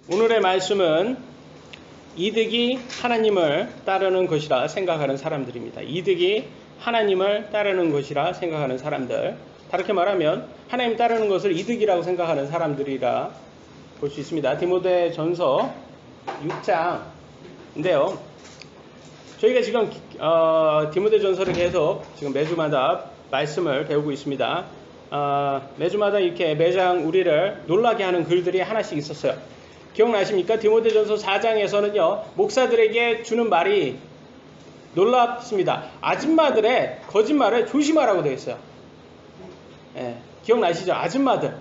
오늘의 말씀은 이득이 하나님을 따르는 것이라 생각하는 사람들입니다. 이득이 하나님을 따르는 것이라 생각하는 사람들. 다르게 말하면 하나님 따르는 것을 이득이라고 생각하는 사람들이라 볼 수 있습니다. 디모데전서 6장인데요. 저희가 지금 디모데전서를 계속 지금 매주마다 말씀을 배우고 있습니다. 매주마다 이렇게 매장 우리를 놀라게 하는 글들이 하나씩 있었어요. 기억나십니까? 디모데전서 4장에서는요, 목사들에게 주는 말이 놀랍습니다. 아줌마들의 거짓말을 조심하라고 되어 있어요. 예, 기억나시죠? 아줌마들.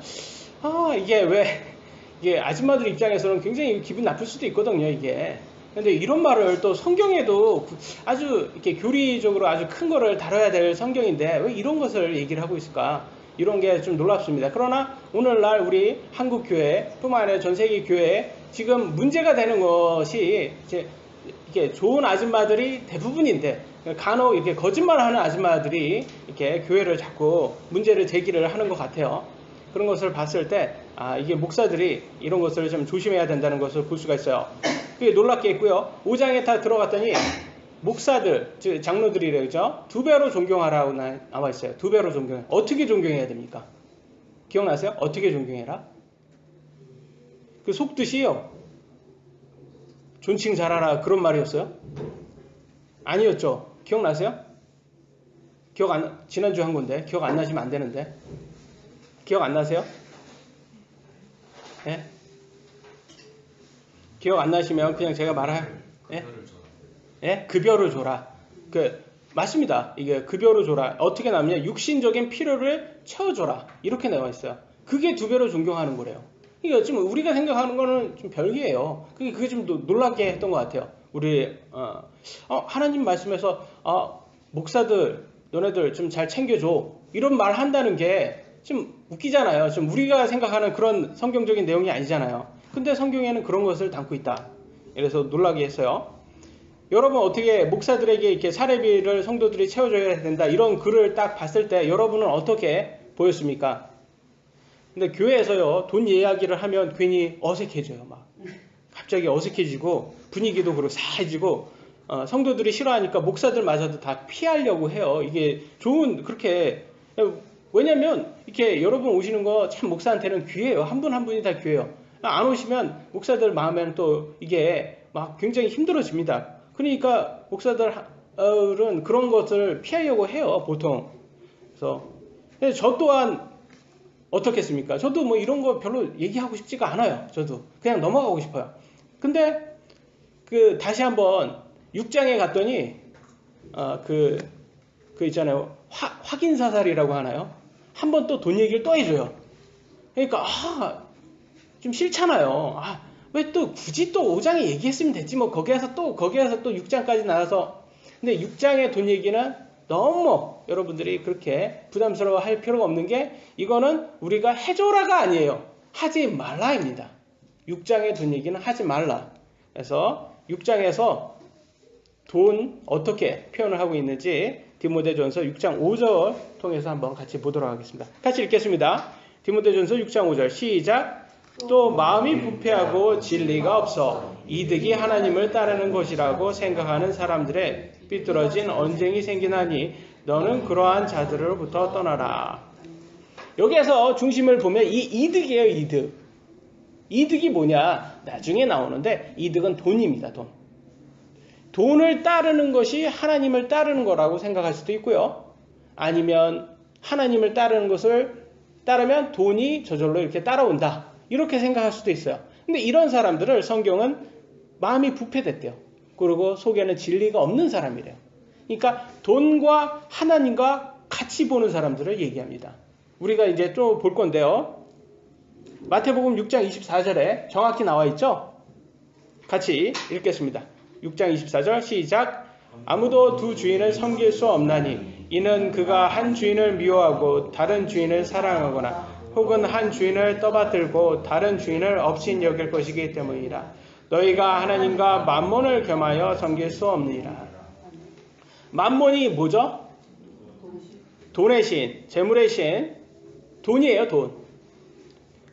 이게 아줌마들 입장에서는 굉장히 기분 나쁠 수도 있거든요, 이게. 근데 이런 말을 또 성경에도 아주 이렇게 교리적으로 아주 큰 거를 다뤄야 될 성경인데 왜 이런 것을 얘기를 하고 있을까? 이런 게 좀 놀랍습니다. 그러나 오늘날 우리 한국 교회 뿐만 아니라 전 세계 교회에 지금 문제가 되는 것이 이게 좋은 아줌마들이 대부분인데 간혹 이렇게 거짓말하는 아줌마들이 이렇게 교회를 자꾸 문제를 제기를 하는 것 같아요. 그런 것을 봤을 때 이게 목사들이 이런 것을 좀 조심해야 된다는 것을 볼 수가 있어요. 그게 놀랍게 있고요. 5장에 다 들어갔더니 목사들, 즉 장로들이래요, 그죠? 2배로 존경하라고 나와 있어요. 2배로 존경해. 어떻게 존경해야 됩니까? 기억나세요? 어떻게 존경해라? 그 속뜻이요. 존칭 잘하라 그런 말이었어요? 아니었죠. 기억나세요? 지난주 한 건데 기억 안 나시면 안 되는데. 기억 안 나세요? 예? 기억 안 나시면 그냥 제가 예? 예? 급여를 줘라. 맞습니다. 이게 급여를 줘라. 어떻게 나오냐? 육신적인 필요를 채워줘라. 이렇게 나와 있어요. 그게 2배로 존경하는 거래요. 이게 지금 우리가 생각하는 거는 좀 별개예요. 그게 좀 놀랍게 했던 것 같아요. 우리 하나님 말씀에서 목사들 너네들 좀 잘 챙겨줘. 이런 말 한다는 게 좀 웃기잖아요. 좀 우리가 생각하는 그런 성경적인 내용이 아니잖아요. 근데 성경에는 그런 것을 담고 있다. 그래서 놀라게 했어요. 여러분 어떻게 목사들에게 이렇게 사례비를 성도들이 채워줘야 된다 이런 글을 딱 봤을 때 여러분은 어떻게 보였습니까? 근데 교회에서요 돈 이야기를 하면 괜히 어색해져요. 막 갑자기 어색해지고 분위기도 그렇고 싸해지고 성도들이 싫어하니까 목사들마저도 다 피하려고 해요. 이게 그렇게 왜냐면 이렇게 여러분 오시는 거 참 목사한테는 귀해요. 한 분 한 분이 다 귀해요. 안 오시면 목사들 마음에는 또 이게 막 굉장히 힘들어집니다. 그러니까 목사들은 그런 것을 피하려고 해요, 보통. 그래서 저 또한 어떻겠습니까? 저도 뭐 이런 거 별로 얘기하고 싶지가 않아요. 저도 그냥 넘어가고 싶어요. 근데 다시 한번 6장에 갔더니 있잖아요. 확인 사살이라고 하나요? 한 번 또 돈 얘기를 또 해줘요. 그러니까 좀 싫잖아요. 왜 또 굳이 또 5장에 얘기했으면 됐지 뭐 거기에서 또 6장까지 나와서. 근데 6장의 돈 얘기는 너무 여러분들이 그렇게 부담스러워 할 필요가 없는 게 이거는 우리가 해줘라가 아니에요. 하지 말라입니다. 6장의 돈 얘기는 하지 말라. 그래서 6장에서 돈 어떻게 표현을 하고 있는지 디모데전서 6장 5절 통해서 한번 같이 보도록 하겠습니다. 같이 읽겠습니다. 디모데전서 6장 5절 시작. 또 마음이 부패하고 진리가 없어 이득이 하나님을 따르는 것이라고 생각하는 사람들의 삐뚤어진 언쟁이 생기나니 너는 그러한 자들로부터 떠나라. 여기에서 중심을 보면 이 이득이에요. 이득. 이득이 뭐냐? 나중에 나오는데 이득은 돈입니다. 돈을 따르는 것이 하나님을 따르는 거라고 생각할 수도 있고요. 아니면 하나님을 따르는 것을 따르면 돈이 저절로 이렇게 따라온다. 이렇게 생각할 수도 있어요. 근데 이런 사람들을 성경은 마음이 부패됐대요. 그리고 속에는 진리가 없는 사람이래요. 그러니까 돈과 하나님과 같이 보는 사람들을 얘기합니다. 우리가 이제 또 볼 건데요. 마태복음 6장 24절에 정확히 나와 있죠? 같이 읽겠습니다. 6장 24절 시작. 아무도 두 주인을 섬길 수 없나니 이는 그가 한 주인을 미워하고 다른 주인을 사랑하거나 혹은 한 주인을 떠받들고 다른 주인을 업신 여길 것이기 때문이라. 너희가 하나님과 만몬을 겸하여 섬길 수 없느니라. 만몬이 뭐죠? 돈의 신, 재물의 신, 돈이에요. 돈.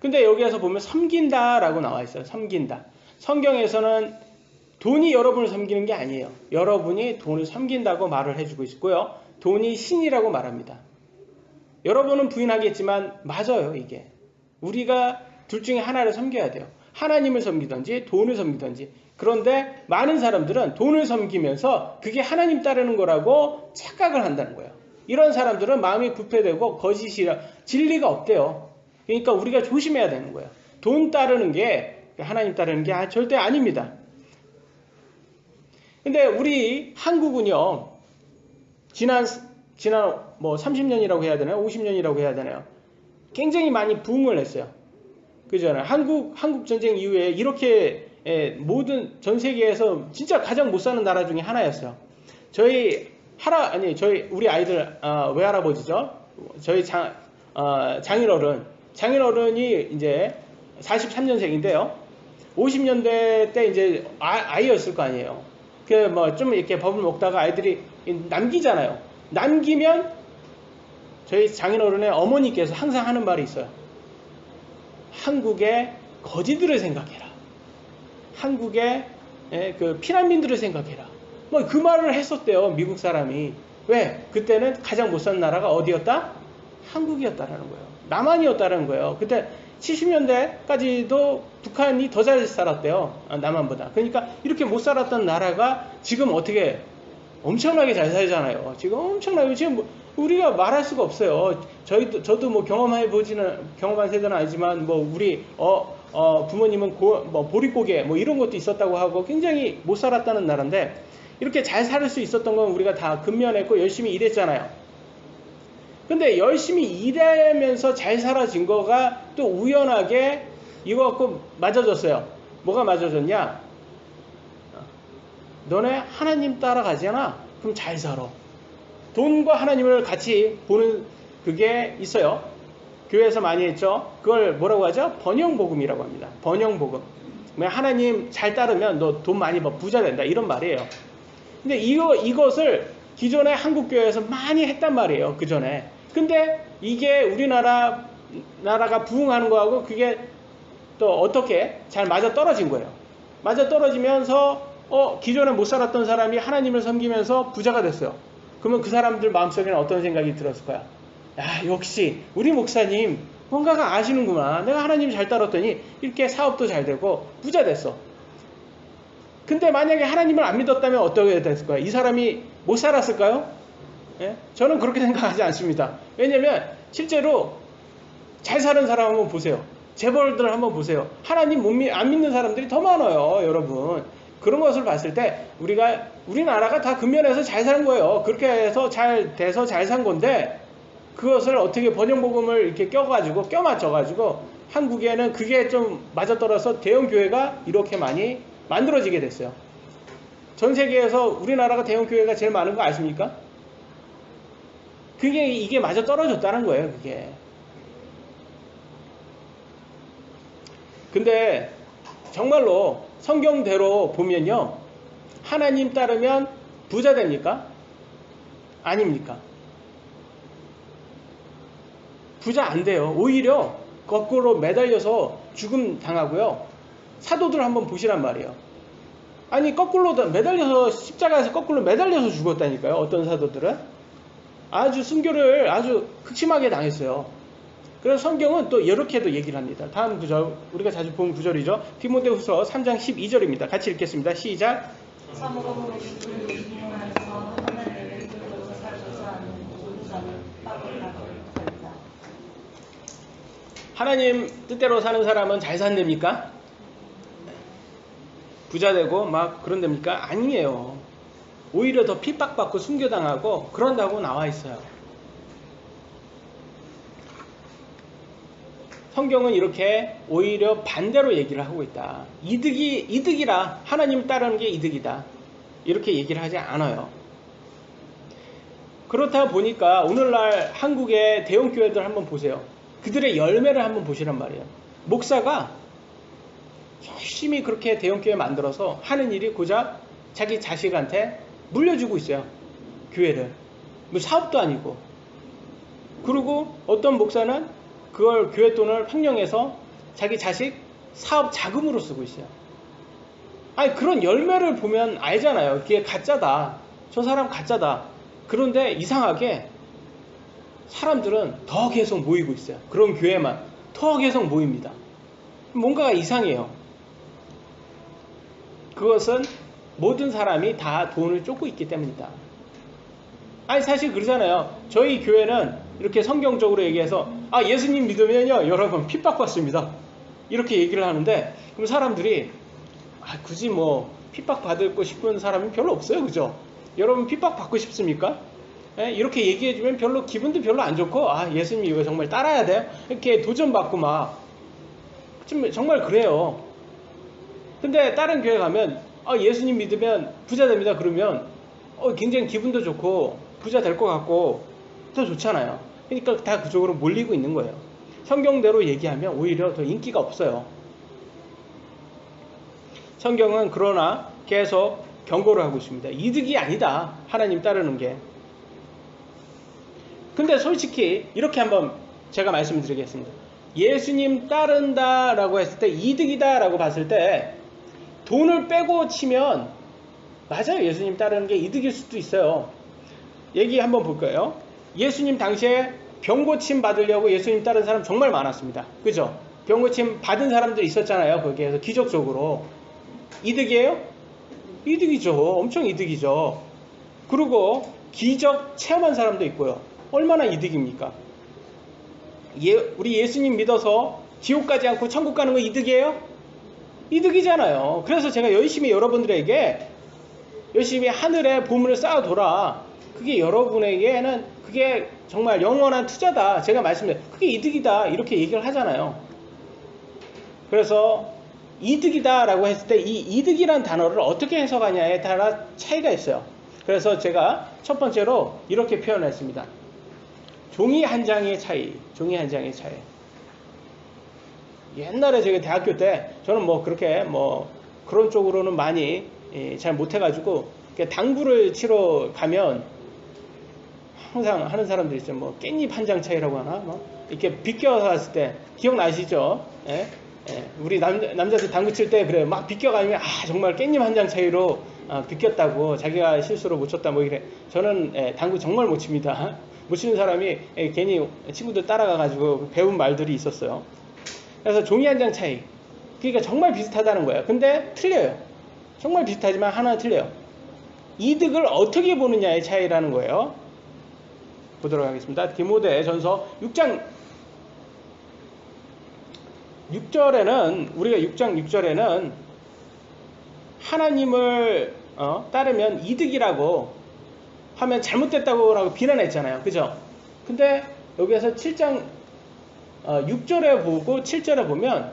근데 여기에서 보면 섬긴다라고 나와 있어요. 섬긴다. 성경에서는 돈이 여러분을 섬기는 게 아니에요. 여러분이 돈을 섬긴다고 말을 해주고 있고요. 돈이 신이라고 말합니다. 여러분은 부인하겠지만 맞아요, 이게. 우리가 둘 중에 하나를 섬겨야 돼요. 하나님을 섬기든지 돈을 섬기든지. 그런데 많은 사람들은 돈을 섬기면서 그게 하나님 따르는 거라고 착각을 한다는 거예요. 이런 사람들은 마음이 부패되고 거짓이라 진리가 없대요. 그러니까 우리가 조심해야 되는 거예요. 돈 따르는 게 하나님 따르는 게 절대 아닙니다. 근데 우리 한국은요, 지난 뭐 30년이라고 해야 되나요? 50년이라고 해야 되나요? 굉장히 많이 부흥을 했어요. 그잖아요. 한국 전쟁 이후에 이렇게 모든 전 세계에서 진짜 가장 못 사는 나라 중에 하나였어요. 우리 아이들 외할아버지죠. 저희 장인어른이 이제 43년생인데요. 50년대 때 이제 아이였을 거 아니에요. 그 뭐 좀 이렇게 밥을 먹다가 아이들이 남기잖아요. 남기면 저희 장인어른의 어머니께서 항상 하는 말이 있어요. 한국의 거지들을 생각해라. 한국의 그 피난민들을 생각해라. 뭐 그 말을 했었대요. 미국 사람이. 왜? 그때는 가장 못 사는 나라가 어디였다? 한국이었다라는 거예요. 남한이었다라는 거예요. 그때 70년대까지도 북한이 더 잘 살았대요. 남한보다. 그러니까 이렇게 못 살았던 나라가 지금 어떻게 엄청나게 잘 살잖아요. 지금 엄청나게 지금 우리가 말할 수가 없어요. 저도 뭐 경험한 세대는 아니지만 뭐 우리 부모님은 뭐 보릿고개 뭐 이런 것도 있었다고 하고 굉장히 못 살았다는 나라인데 이렇게 잘 살 수 있었던 건 우리가 다 근면했고 열심히 일했잖아요. 근데 열심히 일하면서 잘 살아진 거가 또 우연하게 이거 갖고 맞아졌어요. 뭐가 맞아졌냐? 너네 하나님 따라가잖아. 그럼 잘 살아. 돈과 하나님을 같이 보는 그게 있어요. 교회에서 많이 했죠. 그걸 뭐라고 하죠? 번영복음이라고 합니다. 번영복음. 하나님 잘 따르면 너 돈 많이 벌 부자 된다. 이런 말이에요. 근데 이것을 기존의 한국교회에서 많이 했단 말이에요. 그 전에. 근데 이게 우리나라가 부흥하는 거하고 그게 또 어떻게 잘 맞아 떨어진 거예요. 맞아 떨어지면서 기존에 못 살았던 사람이 하나님을 섬기면서 부자가 됐어요. 그러면 그 사람들 마음속에는 어떤 생각이 들었을 거야? 야, 역시 우리 목사님 뭔가가 아시는구나. 내가 하나님 잘 따랐더니 이렇게 사업도 잘 되고 부자 됐어. 근데 만약에 하나님을 안 믿었다면 어떻게 됐을 거야? 이 사람이 못 살았을까요? 예? 저는 그렇게 생각하지 않습니다. 왜냐면 실제로 잘 사는 사람 한번 보세요. 재벌들 한번 보세요. 하나님 안 믿는 사람들이 더 많아요, 여러분. 그런 것을 봤을 때 우리나라가 다 근면해서 잘 사는 거예요. 그렇게 해서 잘 돼서 잘 산 건데 그것을 어떻게 번영복음을 이렇게 껴맞춰가지고 한국에는 그게 좀 맞아떨어서 대형 교회가 이렇게 많이 만들어지게 됐어요. 전 세계에서 우리나라가 대형 교회가 제일 많은 거 아십니까? 이게 맞아 떨어졌다는 거예요, 그게. 근데 정말로 성경대로 보면요, 하나님 따르면 부자 됩니까? 아닙니까? 부자 안 돼요. 오히려 거꾸로 매달려서 죽음 당하고요. 사도들 한번 보시란 말이에요. 아니 거꾸로 매달려서 십자가에서 거꾸로 매달려서 죽었다니까요. 어떤 사도들은 아주 순교를 아주 극심하게 당했어요. 그래서 성경은 또 이렇게도 얘기를 합니다. 다음 구절, 우리가 자주 본 구절이죠. 디모데후서 3장 12절입니다. 같이 읽겠습니다. 시작. 하나님 뜻대로 사는 사람은 잘 산답니까? 부자 되고 막 그런답니까? 아니에요. 오히려 더 핍박받고 순교당하고 그런다고 나와 있어요. 성경은 이렇게 오히려 반대로 얘기를 하고 있다. 이득이라 하나님 따르는 게 이득이다. 이렇게 얘기를 하지 않아요. 그렇다 보니까 오늘날 한국의 대형 교회들 한번 보세요. 그들의 열매를 한번 보시란 말이에요. 목사가 열심히 그렇게 대형 교회 만들어서 하는 일이 고작 자기 자식한테 물려주고 있어요. 교회를. 뭐 사업도 아니고. 그리고 어떤 목사는 그걸 교회 돈을 횡령해서 자기 자식 사업 자금으로 쓰고 있어요. 아니 그런 열매를 보면 알잖아요. 그게 가짜다. 저 사람 가짜다. 그런데 이상하게 사람들은 더 계속 모이고 있어요. 그런 교회만 더 계속 모입니다. 뭔가가 이상해요. 그것은 모든 사람이 다 돈을 쫓고 있기 때문이다. 아니 사실 그러잖아요. 저희 교회는 이렇게 성경적으로 얘기해서 예수님 믿으면요 여러분 핍박받습니다. 이렇게 얘기를 하는데 그럼 사람들이 굳이 뭐 핍박받고 싶은 사람이 별로 없어요. 그죠? 여러분 핍박받고 싶습니까? 이렇게 얘기해주면 별로 기분도 별로 안 좋고 예수님 이거 정말 따라야 돼요? 이렇게 도전받고 막 정말 그래요. 근데 다른 교회 가면 예수님 믿으면 부자 됩니다. 그러면 굉장히 기분도 좋고 부자 될 것 같고 더 좋잖아요. 그러니까 다 그쪽으로 몰리고 있는 거예요. 성경대로 얘기하면 오히려 더 인기가 없어요. 성경은 그러나 계속 경고를 하고 있습니다. 이득이 아니다. 하나님 따르는 게. 근데 솔직히 이렇게 한번 제가 말씀을 드리겠습니다. 예수님 따른다라고 했을 때 이득이다라고 봤을 때 돈을 빼고 치면 맞아요. 예수님 따르는 게 이득일 수도 있어요. 얘기 한번 볼까요? 예수님 당시에 병고침 받으려고 예수님 따른 사람 정말 많았습니다. 그죠? 병고침 받은 사람들 있었잖아요. 거기에서 기적적으로. 이득이에요? 이득이죠. 엄청 이득이죠. 그리고 기적 체험한 사람도 있고요. 얼마나 이득입니까? 우리 예수님 믿어서 지옥 가지 않고 천국 가는 거 이득이에요? 이득이잖아요. 그래서 제가 열심히 여러분들에게 열심히 하늘에 보물을 쌓아둬라. 그게 여러분에게는 그게 정말 영원한 투자다. 제가 말씀드려요. 그게 이득이다. 이렇게 얘기를 하잖아요. 그래서 이득이다 라고 했을 때 이 이득이란 단어를 어떻게 해석하냐에 따라 차이가 있어요. 그래서 제가 첫 번째로 이렇게 표현했습니다. 종이 한 장의 차이. 종이 한 장의 차이. 옛날에 제가 대학교 때 저는 뭐 그렇게 뭐 그런 쪽으로는 많이 잘 못해가지고 당구를 치러 가면 항상 하는 사람들 있죠. 뭐 깻잎 한 장 차이라고 하나? 뭐 이렇게 비껴서 왔을 때 기억나시죠? 예? 우리 남자들 당구 칠 때 그래 막 비껴가면 정말 깻잎 한 장 차이로 비꼈다고 자기가 실수로 못 쳤다 뭐 이래. 저는 당구 정말 못 칩니다. 못 치는 사람이 괜히 친구들 따라가가지고 배운 말들이 있었어요. 그래서 종이 한 장 차이. 그러니까 정말 비슷하다는 거예요. 근데 틀려요. 정말 비슷하지만 하나는 틀려요. 이득을 어떻게 보느냐의 차이라는 거예요. 보도록 하겠습니다. 디모데전서 6장 6절에는 우리가 6장 6절에는 하나님을 따르면 이득이라고 하면 잘못됐다고 비난했잖아요. 그죠? 근데 여기에서 7장 6절에 보고 7절에 보면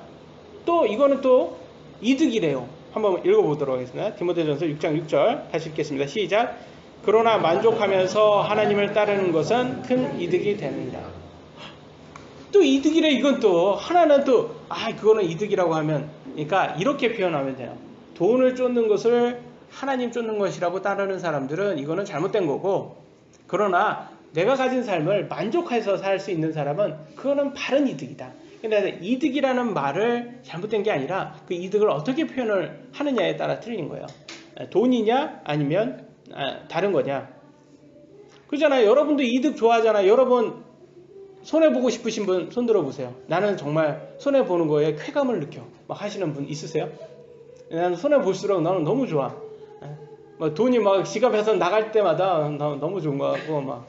또 이거는 또 이득이래요. 한번 읽어보도록 하겠습니다. 디모데전서 6장 6절 다시 읽겠습니다. 시작. 그러나 만족하면서 하나님을 따르는 것은 큰 이득이 됩니다. 또 이득이래. 이건 또 하나는 또 그거는 이득이라고 하면 그러니까 이렇게 표현하면 돼요. 돈을 쫓는 것을 하나님 쫓는 것이라고 따르는 사람들은 이거는 잘못된 거고, 그러나 내가 가진 삶을 만족해서 살 수 있는 사람은 그거는 바른 이득이다. 근데 이득이라는 말을 잘못된 게 아니라 그 이득을 어떻게 표현을 하느냐에 따라 틀린 거예요. 돈이냐 아니면 다른 거냐. 그러잖아요. 여러분도 이득 좋아하잖아요. 여러분 손해보고 싶으신 분 손 들어보세요. 나는 정말 손해보는 거에 쾌감을 느껴 막 하시는 분 있으세요? 나는 손해볼수록 나는 너무 좋아. 막 돈이 막 지갑에서 나갈 때마다 너무 좋은 거 같고 막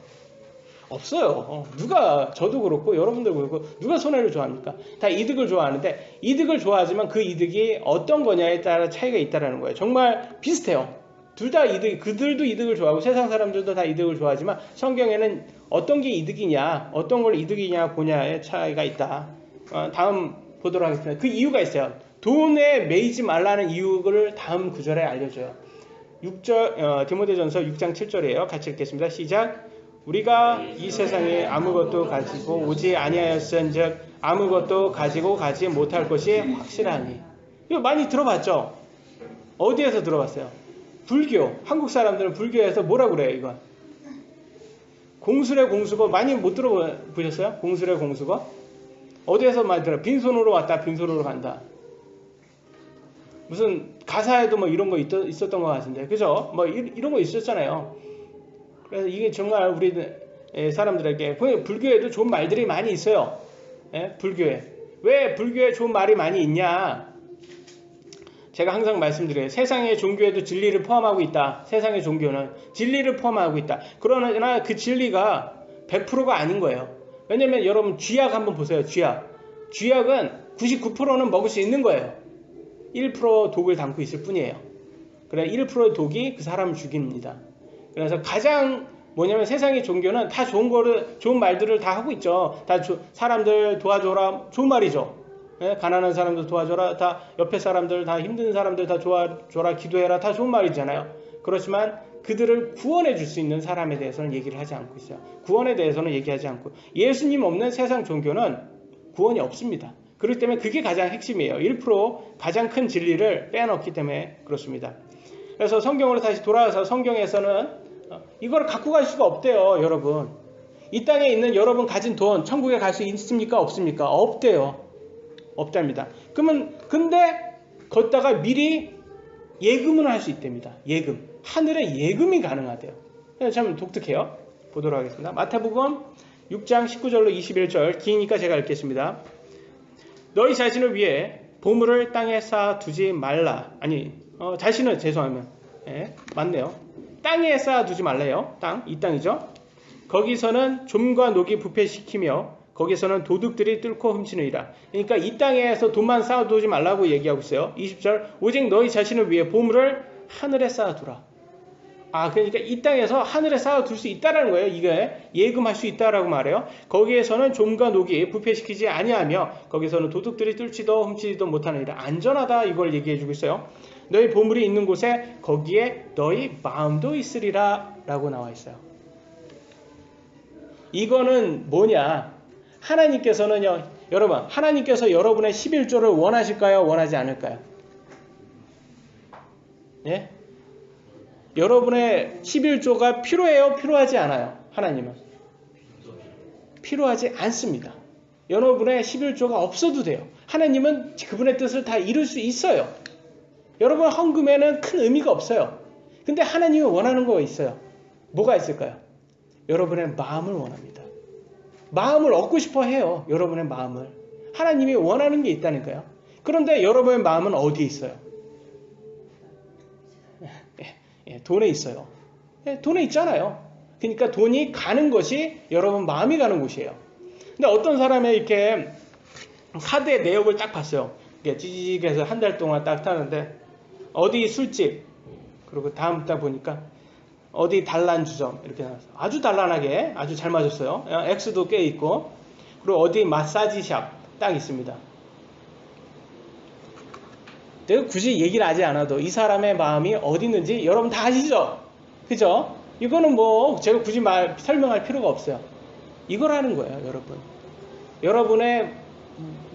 없어요. 누가, 저도 그렇고 여러분도 그렇고 누가 손해를 좋아합니까? 다 이득을 좋아하는데, 이득을 좋아하지만 그 이득이 어떤 거냐에 따라 차이가 있다는 거예요. 정말 비슷해요. 둘 다 이득, 그들도 이득을 좋아하고 세상 사람들도 다 이득을 좋아하지만 성경에는 어떤 게 이득이냐, 어떤 걸 이득이냐 보냐의 차이가 있다. 다음 보도록 하겠습니다. 그 이유가 있어요. 돈에 매이지 말라는 이유를 다음 구절에 알려줘요. 6절, 디모데전서 6장 7절이에요. 같이 읽겠습니다. 시작. 우리가 이 세상에 아무것도 가지고 오지 아니하였은즉 아무것도 가지고 가지 못할 것이 확실하니. 이거 많이 들어봤죠? 어디에서 들어봤어요? 불교. 한국 사람들은 불교에서 뭐라고 그래요, 이거? 공술의 공수거 많이 못 들어보셨어요? 공술의 공수거? 어디에서 많이 들어? 빈손으로 왔다 빈손으로 간다. 무슨 가사에도 뭐 이런 거 있었던 것 같은데, 그죠? 뭐 이런 거 있었잖아요. 그래서 이게 정말 우리 사람들에게, 불교에도 좋은 말들이 많이 있어요. 예? 불교에. 왜 불교에 좋은 말이 많이 있냐? 제가 항상 말씀드려요. 세상의 종교에도 진리를 포함하고 있다. 세상의 종교는 진리를 포함하고 있다. 그러나 그 진리가 100%가 아닌 거예요. 왜냐면 여러분 쥐약 한번 보세요. 쥐약은 99%는 먹을 수 있는 거예요. 1% 독을 담고 있을 뿐이에요. 그래 1%의 독이 그 사람을 죽입니다. 그래서 가장 뭐냐면 세상의 종교는 다 좋은 말들을 다 하고 있죠. 다 사람들 도와줘라, 좋은 말이죠. 예? 가난한 사람들 도와줘라, 다 옆에 사람들, 다 힘든 사람들 다 도와줘라, 기도해라, 다 좋은 말이잖아요. 그렇지만 그들을 구원해 줄 수 있는 사람에 대해서는 얘기를 하지 않고 있어요. 구원에 대해서는 얘기하지 않고, 예수님 없는 세상 종교는 구원이 없습니다. 그렇기 때문에 그게 가장 핵심이에요. 1% 가장 큰 진리를 빼놓기 때문에 그렇습니다. 그래서 성경으로 다시 돌아와서 성경에서는 이걸 갖고 갈 수가 없대요. 여러분, 이 땅에 있는 여러분 가진 돈 천국에 갈 수 있습니까? 없습니까? 없대요. 없답니다. 그러면 근데 걷다가 미리 예금을 할 수 있답니다. 예금, 하늘의 예금이 가능하대요. 참 독특해요. 보도록 하겠습니다. 마태복음 6장 19절로 21절, 기니까 제가 읽겠습니다. 너희 자신을 위해 보물을 땅에 쌓아두지 말라. 자신을, 죄송하면, 예, 맞네요. 땅에 쌓아두지 말래요. 이 땅이죠. 거기서는 좀과 녹이 부패시키며 거기서는 도둑들이 뚫고 훔치느니라. 그러니까 이 땅에서 돈만 쌓아두지 말라고 얘기하고 있어요. 20절, 오직 너희 자신을 위해 보물을 하늘에 쌓아두라. 그러니까 이 땅에서 하늘에 쌓아둘 수 있다라는 거예요. 이게 예금할 수 있다라고 말해요. 거기에서는 좀과 녹이 부패시키지 아니하며 거기서는 도둑들이 뚫지도 훔치지도 못하느니라. 안전하다, 이걸 얘기해주고 있어요. 너희 보물이 있는 곳에 거기에 너희 마음도 있으리라 라고 나와 있어요. 이거는 뭐냐? 하나님께서는요, 여러분, 하나님께서 여러분의 11조를 원하실까요? 원하지 않을까요? 예? 여러분의 11조가 필요해요? 필요하지 않아요? 하나님은 필요하지 않습니다. 여러분의 11조가 없어도 돼요. 하나님은 그분의 뜻을 다 이룰 수 있어요. 여러분 헌금에는 큰 의미가 없어요. 근데 하나님이 원하는 거 있어요. 뭐가 있을까요? 여러분의 마음을 원합니다. 마음을 얻고 싶어 해요. 여러분의 마음을. 하나님이 원하는 게 있다니까요. 그런데 여러분의 마음은 어디에 있어요? 돈에 있어요. 돈에 있잖아요. 그러니까 돈이 가는 것이 여러분 마음이 가는 곳이에요. 근데 어떤 사람이 이렇게 카드의 내역을 딱 봤어요. 찌직해서 한 달 동안 딱 타는데 어디 술집, 그리고 다음 딱 보니까 어디 단란주점 이렇게 나왔어요. 아주 단란하게 아주 잘 맞았어요. X도 꽤 있고, 그리고 어디 마사지샵 딱 있습니다. 내가 굳이 얘기를 하지 않아도 이 사람의 마음이 어디 있는지 여러분 다 아시죠? 그죠? 이거는 뭐 제가 굳이 설명할 필요가 없어요. 이걸 하는 거예요, 여러분. 여러분의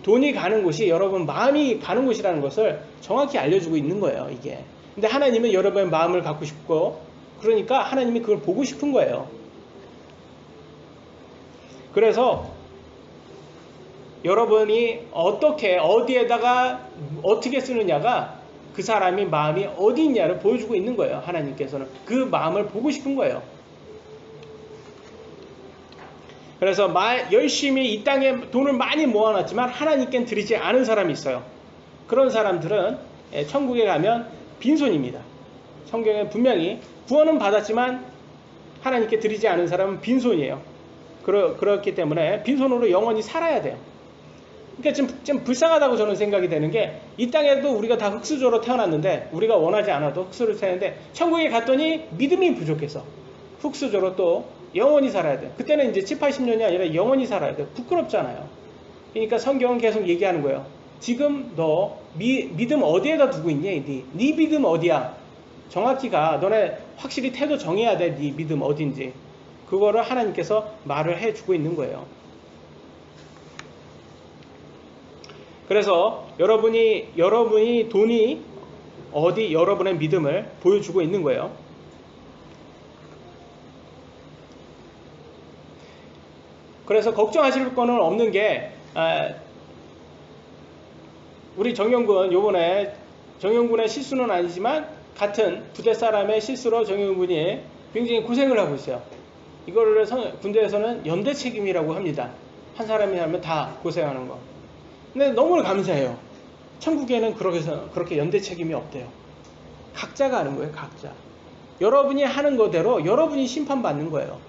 돈이 가는 곳이 여러분 마음이 가는 곳이라는 것을 정확히 알려주고 있는 거예요, 이게. 근데 하나님은 여러분의 마음을 갖고 싶고, 그러니까 하나님이 그걸 보고 싶은 거예요. 그래서 여러분이 어디에다가 어떻게 쓰느냐가 그 사람이 마음이 어디 있냐를 보여주고 있는 거예요. 하나님께서는 그 마음을 보고 싶은 거예요. 그래서 열심히 이 땅에 돈을 많이 모아놨지만 하나님께는 드리지 않은 사람이 있어요. 그런 사람들은 천국에 가면 빈손입니다. 성경에 분명히 구원은 받았지만 하나님께 드리지 않은 사람은 빈손이에요. 그렇기 때문에 빈손으로 영원히 살아야 돼요. 그러니까 좀 불쌍하다고 저는 생각이 되는 게, 이 땅에도 우리가 다 흙수저로 태어났는데, 우리가 원하지 않아도 흙수저로 태어났는데 천국에 갔더니 믿음이 부족해서 흙수저로 또 영원히 살아야 돼요. 그때는 이제 7, 80년이 아니라 영원히 살아야 돼요. 부끄럽잖아요. 그러니까 성경은 계속 얘기하는 거예요. 지금 너 믿음 어디에다 두고 있니? 네 믿음 어디야? 정확히 가. 너네 확실히 태도 정해야 돼. 네 믿음 어딘지. 그거를 하나님께서 말을 해주고 있는 거예요. 그래서 여러분이 돈이 어디 여러분의 믿음을 보여주고 있는 거예요. 그래서 걱정하실 거는 없는 게, 우리 정영군 요번에 정영군의 실수는 아니지만 같은 부대 사람의 실수로 정영군이 굉장히 고생을 하고 있어요. 이거를 군대에서는 연대 책임이라고 합니다. 한 사람이 하면 다 고생하는 거. 근데 너무 감사해요. 천국에는 그렇게 연대 책임이 없대요. 각자가 하는 거예요. 각자. 여러분이 하는 거대로 여러분이 심판받는 거예요.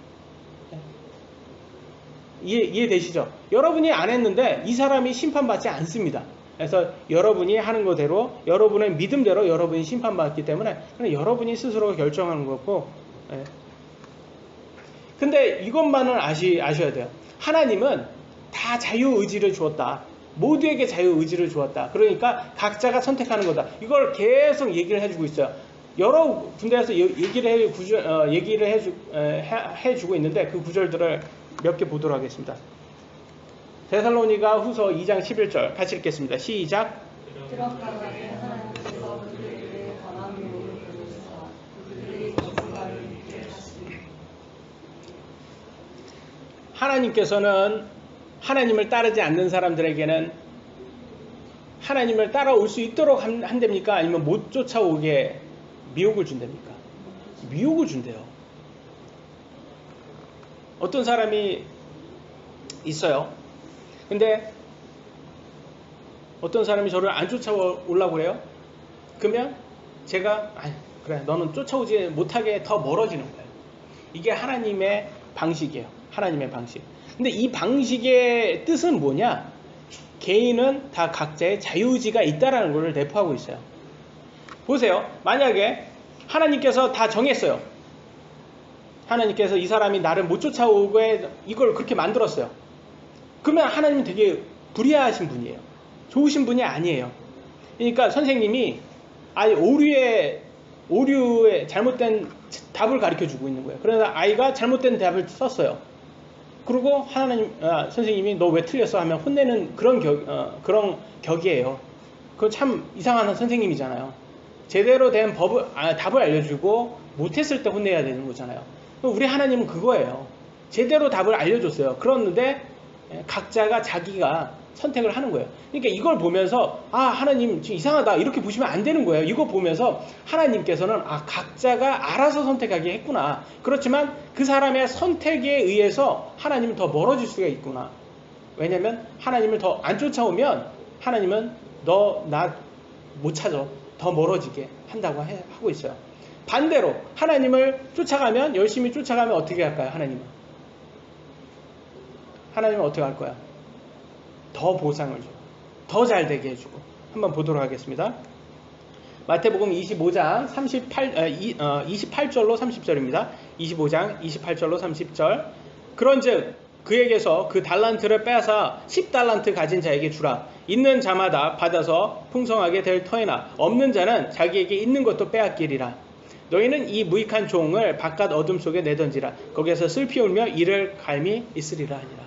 이해되시죠? 여러분이 안 했는데 이 사람이 심판받지 않습니다. 그래서 여러분이 하는 거대로 여러분의 믿음대로 여러분이 심판받기 때문에 그냥 여러분이 스스로 결정하는 거고. 근데 이것만은 아셔야 돼요. 하나님은 다 자유의지를 주었다. 모두에게 자유의지를 주었다. 그러니까 각자가 선택하는 거다. 이걸 계속 얘기를 해주고 있어요. 여러 군데에서 얘기를 해주고 있는데 그 구절들을 몇 개 보도록 하겠습니다. 데살로니가 후서 2장 11절 같이 읽겠습니다. 시작. 들어가게 하나님께서 그들에게 강한 명을 보내사 그들의 기사를 믿게 하시니. 하나님께서는 하나님을 따르지 않는 사람들에게는 하나님을 따라올 수 있도록 한답니까? 아니면 못 쫓아오게 미혹을 준답니까? 미혹을 준대요. 어떤 사람이 있어요. 근데 어떤 사람이 저를 안 쫓아오려고 그래요. 그러면 제가 그래 너는 쫓아오지 못하게 더 멀어지는 거예요. 이게 하나님의 방식이에요. 하나님의 방식. 근데 이 방식의 뜻은 뭐냐? 개인은 다 각자의 자유의지가 있다라는 것을 내포하고 있어요. 보세요. 만약에 하나님께서 다 정했어요. 하나님께서 이 사람이 나를 못 쫓아오게 이걸 그렇게 만들었어요. 그러면 하나님은 되게 불의하신 분이에요. 좋으신 분이 아니에요. 그러니까 선생님이 오류의 잘못된 답을 가르쳐 주고 있는 거예요. 그러나 아이가 잘못된 답을 썼어요. 그리고 선생님이 너 왜 틀렸어 하면 혼내는 그런 격이에요. 그거 참 이상한 선생님이잖아요. 제대로 된 답을 알려주고 못했을 때 혼내야 되는 거잖아요. 우리 하나님은 그거예요. 제대로 답을 알려줬어요. 그런데 각자가 자기가 선택을 하는 거예요. 그러니까 이걸 보면서 하나님 지금 이상하다 이렇게 보시면 안 되는 거예요. 이거 보면서 하나님께서는 각자가 알아서 선택하게 했구나. 그렇지만 그 사람의 선택에 의해서 하나님은 더 멀어질 수가 있구나. 왜냐하면 하나님을 더 안 쫓아오면 하나님은 너 나 못 찾아 더 멀어지게 한다고 하고 있어요. 반대로 하나님을 쫓아가면 열심히 쫓아가면 어떻게 할까요? 하나님은 어떻게 할 거야? 더 보상을 줘. 더 잘 되게 해주고. 한번 보도록 하겠습니다. 마태복음 25장 28절로 30절입니다. 25장 28절로 30절. 그런즉 그에게서 그 달란트를 빼앗아 10달란트 가진 자에게 주라. 있는 자마다 받아서 풍성하게 될 터이나 없는 자는 자기에게 있는 것도 빼앗기리라. 너희는 이 무익한 종을 바깥 어둠 속에 내던지라. 거기에서 슬피 울며 이를 갈미 있으리라 하니라.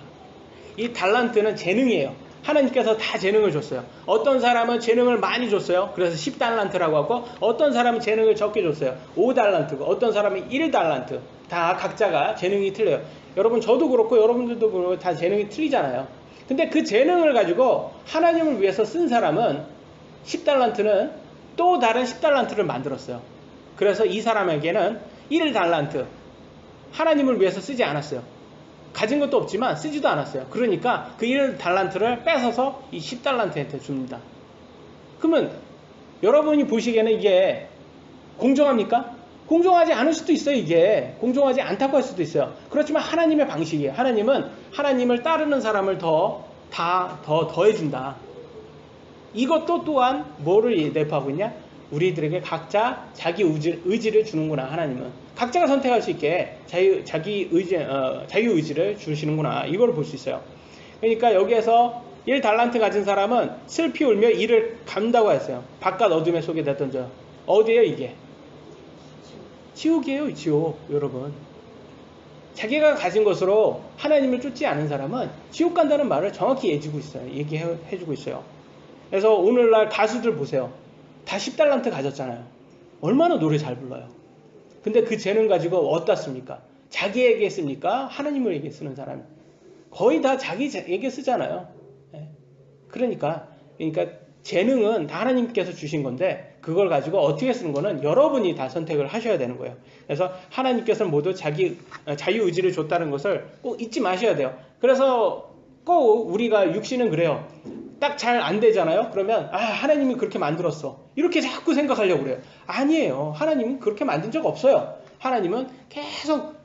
이 달란트는 재능이에요. 하나님께서 다 재능을 줬어요. 어떤 사람은 재능을 많이 줬어요. 그래서 10달란트라고 하고 어떤 사람은 재능을 적게 줬어요. 5달란트고 어떤 사람은 1달란트. 다 각자가 재능이 틀려요. 여러분 저도 그렇고 여러분들도 그렇고 다 재능이 틀리잖아요. 근데 그 재능을 가지고 하나님을 위해서 쓴 사람은 10달란트는 또 다른 10달란트를 만들었어요. 그래서 이 사람에게는 1달란트 하나님을 위해서 쓰지 않았어요. 가진 것도 없지만 쓰지도 않았어요. 그러니까 그 1달란트를 뺏어서 이 10달란트한테 줍니다. 그러면 여러분이 보시기에는 이게 공정합니까? 공정하지 않을 수도 있어요. 이게 공정하지 않다고 할 수도 있어요. 그렇지만 하나님의 방식이에요. 하나님은 하나님을 따르는 사람을 더 해준다. 이것도 또한 뭐를 내포하고 있냐? 우리들에게 각자 자기 의지를 주는구나. 하나님은 각자가 선택할 수 있게 자유의지를 주시는구나. 이걸 볼 수 있어요. 그러니까 여기에서 1달란트 가진 사람은 슬피 울며 이를 감다고 했어요. 바깥 어둠의 속에 내던져. 어디에요 이게? 지옥이에요. 지옥. 여러분 자기가 가진 것으로 하나님을 쫓지 않은 사람은 지옥 간다는 말을 정확히 얘기해주고 있어요. 그래서 오늘날 가수들 보세요. 다 10달란트 가졌잖아요. 얼마나 노래 잘 불러요. 근데 그 재능 가지고 어디다 씁니까? 자기에게 씁니까? 하나님에게 쓰는 사람이 거의 다 자기에게 쓰잖아요. 그러니까 재능은 다 하나님께서 주신 건데 그걸 가지고 어떻게 쓰는 거는 여러분이 다 선택을 하셔야 되는 거예요. 그래서 하나님께서는 모두 자유의지를 줬다는 것을 꼭 잊지 마셔야 돼요. 그래서 꼭 우리가 육신은 그래요. 딱 잘 안 되잖아요. 그러면 하나님이 그렇게 만들었어. 이렇게 자꾸 생각하려고 그래요. 아니에요. 하나님은 그렇게 만든 적 없어요. 하나님은 계속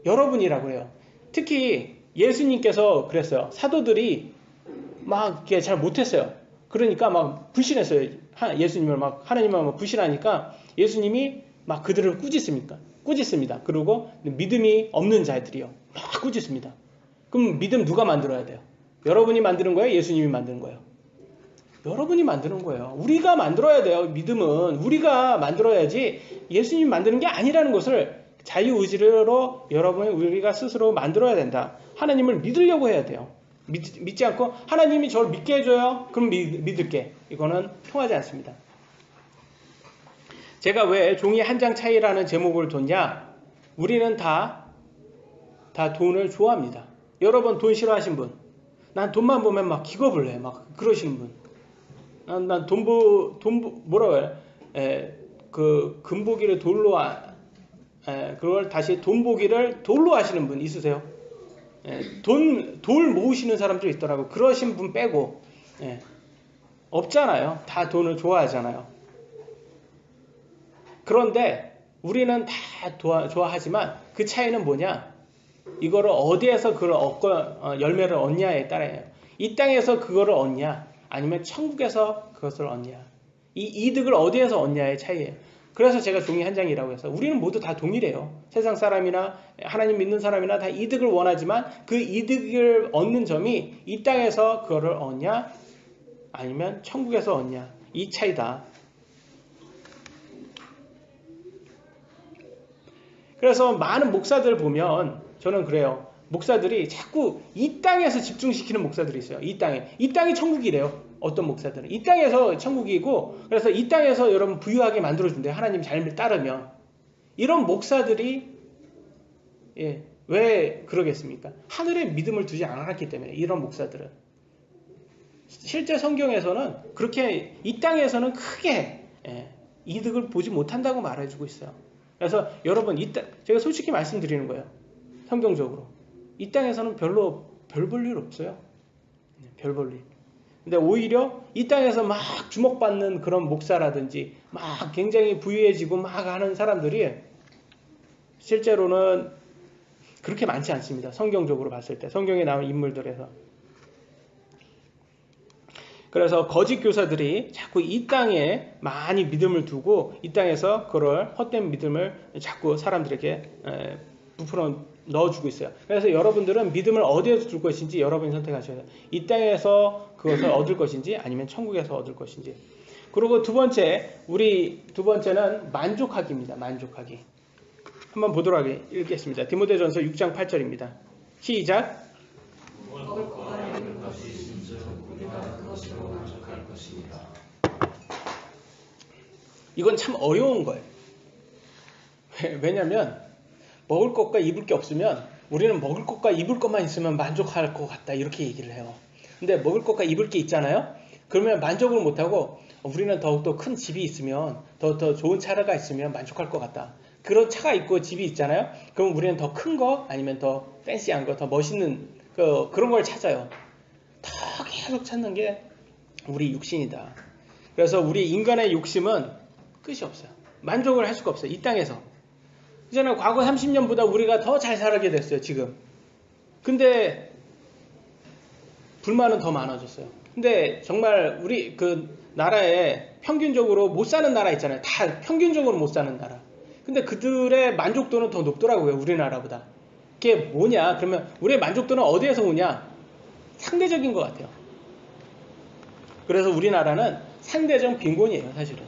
여러분이라고 그래요. 특히 예수님께서 그랬어요. 사도들이 막 잘 못했어요. 그러니까 막 불신했어요. 예수님을 막 하나님을 막 불신하니까 예수님이 막 그들을 꾸짖습니다. 그리고 믿음이 없는 자들이요 막 꾸짖습니다. 그럼 믿음 누가 만들어야 돼요? 여러분이 만드는 거예요? 예수님이 만드는 거예요? 여러분이 만드는 거예요. 우리가 만들어야 돼요. 믿음은 우리가 만들어야지 예수님이 만드는 게 아니라는 것을 자유의지로 여러분이 우리가 스스로 만들어야 된다. 하나님을 믿으려고 해야 돼요. 믿지 않고 하나님이 저를 믿게 해줘요. 그럼 믿을게. 이거는 통하지 않습니다. 제가 왜 종이 한 장 차이라는 제목을 뒀냐? 우리는 다 돈을 좋아합니다. 여러분 돈 싫어하신 분? 난 돈만 보면 막 기겁을 해. 막 그러시는 분. 난 뭐라고 해요? 그 금보기를 돌로 그걸 다시 돈보기를 돌로 하시는 분 있으세요? 돌 모으시는 사람들 있더라고. 그러신 분 빼고 없잖아요. 다 돈을 좋아하잖아요. 그런데 우리는 다 좋아하지만 그 차이는 뭐냐? 이거를 어디에서 그걸 열매를 얻냐에 따라요. 이 땅에서 그거를 얻냐 아니면 천국에서 그것을 얻냐, 이 이득을 어디에서 얻냐의 차이예요. 그래서 제가 종이 한 장이라고 해서 우리는 모두 다 동일해요. 세상 사람이나 하나님 믿는 사람이나 다 이득을 원하지만 그 이득을 얻는 점이 이 땅에서 그거를 얻냐 아니면 천국에서 얻냐, 이 차이다. 그래서 많은 목사들 보면 저는 그래요. 목사들이 자꾸 이 땅에서 집중시키는 목사들이 있어요. 이 땅이 천국이래요. 어떤 목사들은 이 땅에서 천국이고, 그래서 이 땅에서 여러분 부유하게 만들어준대요. 하나님 잘 따르면. 이런 목사들이 왜 그러겠습니까? 하늘에 믿음을 두지 않았기 때문에. 이런 목사들은 실제 성경에서는 그렇게 이 땅에서는 크게 이득을 보지 못한다고 말해주고 있어요. 그래서 여러분 제가 솔직히 말씀드리는 거예요. 성경적으로 이 땅에서는 별로 별 볼 일 없어요. 별 볼 일. 근데 오히려 이 땅에서 막 주목받는 그런 목사라든지 막 굉장히 부유해지고 막 하는 사람들이 실제로는 그렇게 많지 않습니다. 성경적으로 봤을 때, 성경에 나온 인물들에서. 그래서 거짓 교사들이 자꾸 이 땅에 많이 믿음을 두고 이 땅에서 그걸 헛된 믿음을 자꾸 사람들에게 부풀어 넣어주고 있어요. 그래서 여러분들은 믿음을 어디에서 둘 것인지 여러분이 선택하셔야 돼요. 이 땅에서 그것을 얻을 것인지 아니면 천국에서 얻을 것인지. 그리고 두 번째는 만족하기입니다. 만족하기. 한번 보도록 읽겠습니다. 디모데전서 6장 8절입니다. 시작. 먹을 것과 입을 것이 있은즉 우리가 그것으로 만족할 것입니다. 이건 참 어려운 거예요. 왜냐하면 먹을 것과 입을 게 없으면 우리는 먹을 것과 입을 것만 있으면 만족할 것 같다 이렇게 얘기를 해요. 근데 먹을 것과 입을 게 있잖아요. 그러면 만족을 못하고 우리는 더욱더 큰 집이 있으면 더 좋은 차가 있으면 만족할 것 같다. 그런 차가 있고 집이 있잖아요. 그럼 우리는 더 큰 거 아니면 더 팬시한 거, 더 멋있는 그런 걸 찾아요. 더 계속 찾는 게 우리 육신이다. 그래서 우리 인간의 욕심은 끝이 없어요. 만족을 할 수가 없어요. 이 땅에서. 이제는 과거 30년보다 우리가 더 잘 살게 됐어요. 지금. 근데 불만은 더 많아졌어요. 근데 정말 우리 그 나라에 평균적으로 못 사는 나라 있잖아요. 다 평균적으로 못 사는 나라. 근데 그들의 만족도는 더 높더라고요. 우리나라보다. 그게 뭐냐? 그러면 우리의 만족도는 어디에서 오냐? 상대적인 것 같아요. 그래서 우리나라는 상대적 빈곤이에요. 사실은.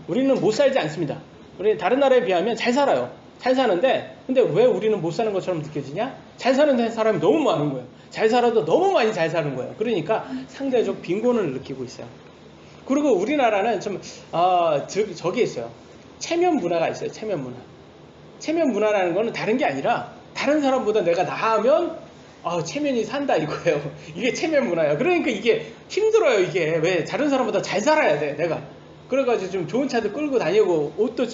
우리는 못 살지 않습니다. 우리는 다른 나라에 비하면 잘 살아요. 잘 사는데 근데 왜 우리는 못 사는 것처럼 느껴지냐? 잘 사는 사람이 너무 많은 거예요. 잘 살아도 너무 많이 잘 사는 거예요. 그러니까 상대적 빈곤을 느끼고 있어요. 그리고 우리나라는 좀 저기 있어요. 체면 문화가 있어요. 체면 문화. 체면 문화라는 거는 다른 게 아니라 다른 사람보다 내가 나으면 체면이 산다 이거예요. 이게 체면 문화예요. 그러니까 이게 힘들어요. 이게 왜 다른 사람보다 잘 살아야 돼 내가. 그래가지고 좀 좋은 차도 끌고 다니고 옷도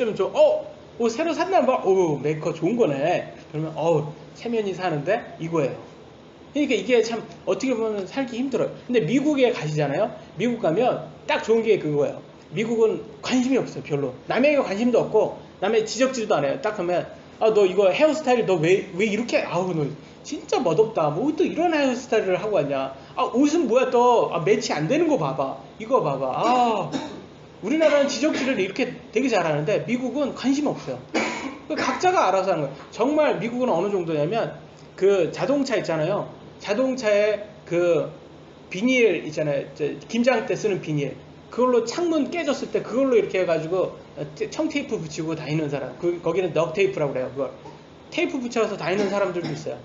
옷 새로 샀나 봐. 메이커 좋은 거네. 그러면 체면이 사는데 이거예요. 그러니까 이게 참 어떻게 보면 살기 힘들어요. 근데 미국에 가시잖아요. 미국 가면 딱 좋은 게 그거예요. 미국은 관심이 없어요. 별로. 남에게 관심도 없고 남의 지적질도 안 해요. 딱 하면 너 이거 헤어스타일 너 왜 이렇게 너 진짜 멋없다. 뭐 또 이런 헤어스타일을 하고 왔냐. 옷은 뭐야 또 매치 안 되는 거 봐봐. 이거 봐봐. 우리나라는 지적질을 이렇게 되게 잘하는데 미국은 관심 없어요. 각자가 알아서 하는 거예요. 정말 미국은 어느 정도냐면 그 자동차 있잖아요. 자동차에 그 비닐 있잖아요. 김장 때 쓰는 비닐. 그걸로 창문 깨졌을 때 그걸로 이렇게 해가지고 청테이프 붙이고 다니는 사람. 거기는 넉테이프라고 그래요. 그걸 테이프 붙여서 다니는 사람들도 있어요.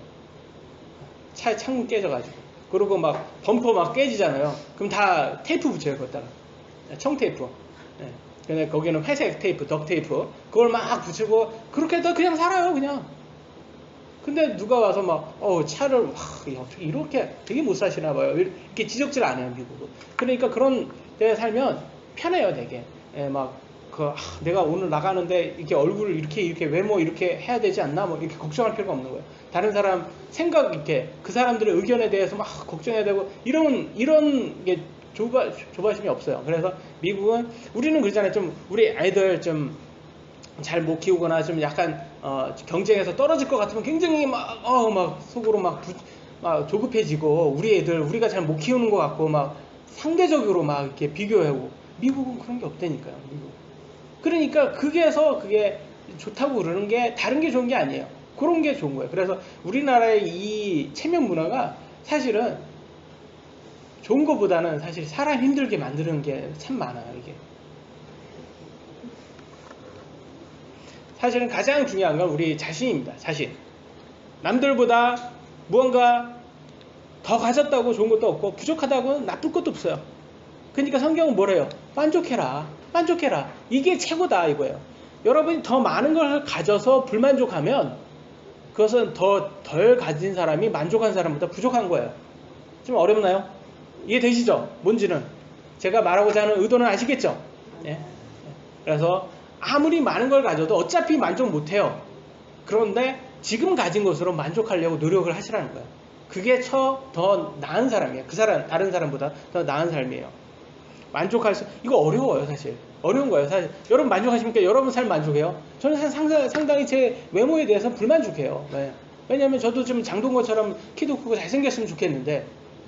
차에 창문 깨져가지고. 그리고 막 범퍼 막 깨지잖아요. 그럼 다 테이프 붙여요. 거기다가 청테이프. 근데 거기는 회색 테이프, 덕테이프 그걸 막 붙이고 그렇게 해서 그냥 살아요. 그냥. 근데 누가 와서 막 차를 어떻게 이렇게 되게 못 사시나 봐요. 이렇게 지적질 안 해요. 미국은. 그러니까 그런 데 살면 편해요. 되게. 내가 오늘 나가는데 이렇게 얼굴을 이렇게 외모 이렇게 해야 되지 않나 뭐 이렇게 걱정할 필요가 없는 거예요. 다른 사람 생각 이렇게 그 사람들의 의견에 대해서 막 걱정해야 되고 이런 게 조바심이 없어요. 그래서 미국은 우리는 그러잖아요. 좀 우리 아이들 좀 잘 못 키우거나 좀 약간 경쟁에서 떨어질 것 같으면 굉장히 막 속으로 막 조급해지고 우리 애들 우리가 잘 못 키우는 것 같고 막 상대적으로 막 이렇게 비교하고 미국은 그런 게 없다니까요. 미국. 그러니까 그게 좋다고 그러는 게 다른 게 좋은 게 아니에요. 그런 게 좋은 거예요. 그래서 우리나라의 이 체면 문화가 사실은 좋은 것보다는 사실 사람 힘들게 만드는 게 참 많아요. 이게 사실은 가장 중요한 건 우리 자신입니다. 자신. 남들보다 무언가 더 가졌다고 좋은 것도 없고 부족하다고 나쁠 것도 없어요. 그러니까 성경은 뭐래요? 만족해라. 이게 최고다 이거예요. 여러분이 더 많은 걸 가져서 불만족하면 그것은 덜 가진 사람이 만족한 사람보다 부족한 거예요. 좀 어렵나요? 이해되시죠? 뭔지는 제가 말하고자 하는 의도는 아시겠죠? 네. 그래서 아무리 많은 걸 가져도 어차피 만족 못해요. 그런데 지금 가진 것으로 만족하려고 노력을 하시라는 거예요. 그게 더 나은 사람이에요. 다른 사람보다 더 나은 삶이에요. 이거 어려워요, 사실. 어려운 거예요, 사실. 여러분 만족하십니까? 여러분 삶 만족해요? 저는 상당히 제 외모에 대해서 불만족해요. 네. 왜냐면 저도 좀 장동건처럼 키도 크고 잘생겼으면 좋겠는데,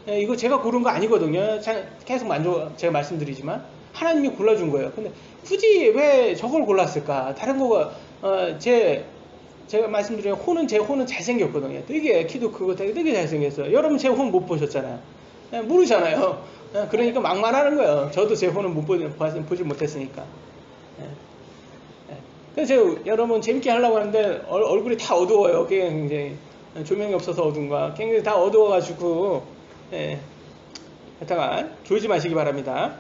이거 제가 고른 거 아니거든요. 계속 제가 말씀드리지만. 하나님이 골라준 거예요. 근데 굳이 왜 저걸 골랐을까? 다른 거가, 제가 말씀드린 제 혼은 잘생겼거든요. 되게 키도 크고 되게 잘생겼어요. 여러분 제 혼 못 보셨잖아요. 모르잖아요. 그러니까 막 말하는 거예요. 저도 제 혼은 보지 못했으니까. 그래서 여러분 재밌게 하려고 하는데 얼굴이 다 어두워요. 굉장히 조명이 없어서 어두운가. 굉장히 다 어두워가지고 하여튼간 졸지 마시기 바랍니다.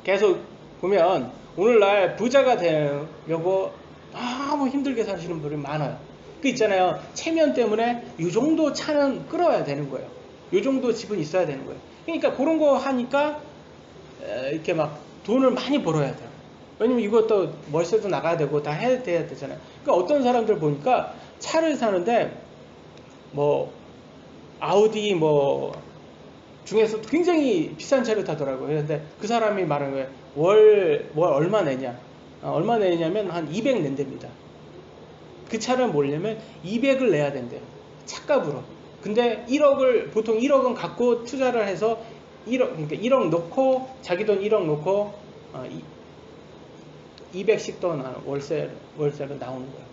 계속 보면 오늘날 부자가 되려고 너무 힘들게 사시는 분들이 많아요. 그 있잖아요. 체면 때문에 이 정도 차는 끌어야 되는 거예요. 이 정도 집은 있어야 되는 거예요. 그러니까 그런 거 하니까 이렇게 막 돈을 많이 벌어야 돼요. 왜냐면 이것도 월세도 나가야 되고 다 해야 되잖아요. 그러니까 어떤 사람들 보니까 차를 사는데 뭐 아우디 중에서 굉장히 비싼 차를 타더라고요. 그런데 그 사람이 말하는 거예요. 월 얼마 내냐? 얼마 내냐면 한 200 낸답니다. 그 차를 몰려면 200을 내야 된대요. 차값으로. 근데 보통 1억은 갖고 투자를 해서 1억, 그러니까 1억 넣고, 자기 돈 1억 넣고, 200씩 더 월세로 나오는 거예요.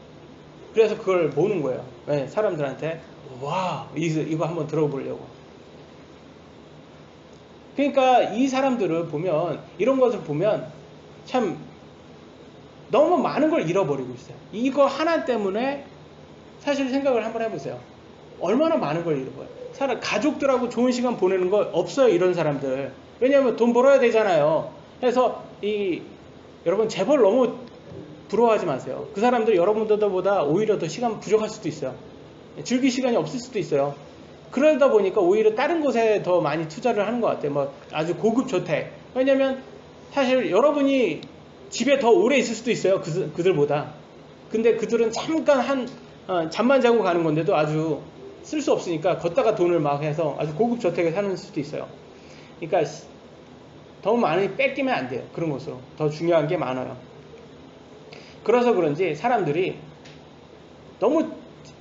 그래서 그걸 모는 거예요. 네, 사람들한테. 와, 이거 한번 들어보려고. 그러니까 이 사람들을 보면, 이런 것을 보면 참 너무 많은 걸 잃어버리고 있어요. 이거 하나 때문에 사실 생각을 한번 해보세요. 얼마나 많은 걸 잃어버려요. 가족들하고 좋은 시간 보내는 거 없어요, 이런 사람들. 왜냐하면 돈 벌어야 되잖아요. 그래서 여러분 재벌 너무 부러워하지 마세요. 그 사람들 여러분들보다 오히려 더 시간 부족할 수도 있어요. 즐길 시간이 없을 수도 있어요. 그러다 보니까 오히려 다른 곳에 더 많이 투자를 하는 것 같아요. 뭐 아주 고급 저택. 왜냐면 사실 여러분이 집에 더 오래 있을 수도 있어요. 그들보다. 근데 그들은 잠깐 잠만 자고 가는 건데도 아주 쓸 수 없으니까 걷다가 돈을 막 해서 아주 고급 저택에 사는 수도 있어요. 그러니까 더 많이 뺏기면 안 돼요. 그런 것으로. 더 중요한 게 많아요. 그래서 그런지 사람들이 너무